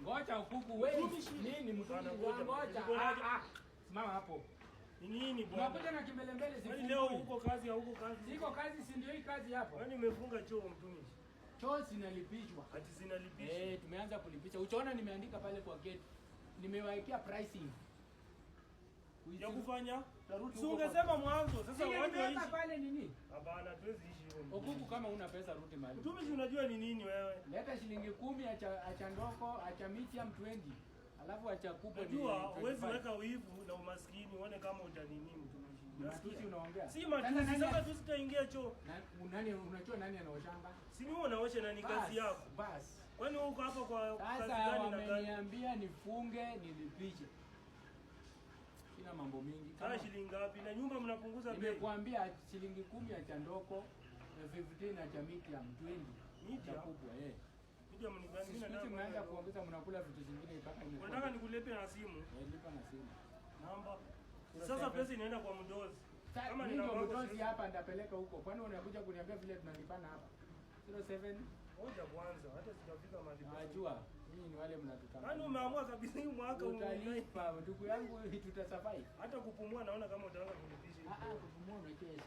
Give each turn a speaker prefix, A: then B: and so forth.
A: Ngoja kuku wewe. Nini mtumishi? Ngoja. Simama hapo.
B: Ni nini bwana?
A: Unakuja na kimbelembele siku.
B: Yaani leo huko kazi au huko kazi?
A: Siko kazi, si ndio hii kazi hapo.
B: Yaani umefunga choo mtumishi.
A: Choo zinalipishwa.
B: Ati zinalipishwa.
A: Tumeanza kulipisha. Uchaona nimeandika pale kwa gate. Nimewaekea pricing.
B: Ya kufanya? Si ungesema mwanzo. Sasa watu waishi.
A: Pale nini?
B: Hapana, tuwezi ishi huko.
A: Okuku kama una pesa rudi mahali.
B: Mtumishi unajua ni nini wewe?
A: Leta shilingi 10 acha ndoko, acha miti ya 20. Alafu acha kupo ni.
B: Unajua huwezi weka wivu na umaskini uone kama utanini mtumishi.
A: Matusi unaongea.
B: Si matusi, sasa tusitaingia choo.
A: Nani unajua nani anaoshanga?
B: Si mimi unaosha na ni kazi yako.
A: Bas.
B: Kwani uko hapa kwa kazi
A: sasa
B: gani na gani?
A: Wameniambia nifunge nilipishe. Sina mambo mingi.
B: Kama shilingi ngapi na nyumba mnapunguza bei?
A: Nimekuambia shilingi 10 acha ndoko na 15 acha miti ya 20.
B: Miti
A: kubwa
B: Ndio mnigani
A: mimi na mnaanza kuongeza mnakula vitu zingine mpaka
B: imekuwa. Nataka nikulipe na simu.
A: Lipa na simu.
B: Namba. Sasa pesa inaenda kwa mdozi.
A: Kama nina mdozi hapa nitapeleka huko. Kwani unakuja kuniambia vile tunalipana hapa? 07
B: Ngoja kwanza hata sijafika mahali.
A: Najua mimi ni wale mnatukana.
B: Yaani umeamua kabisa hii mwaka
A: utalipa ndugu yangu tutasurvive.
B: Hata kupumua naona kama utaanza kulipisha.
A: Kupumua unacheza.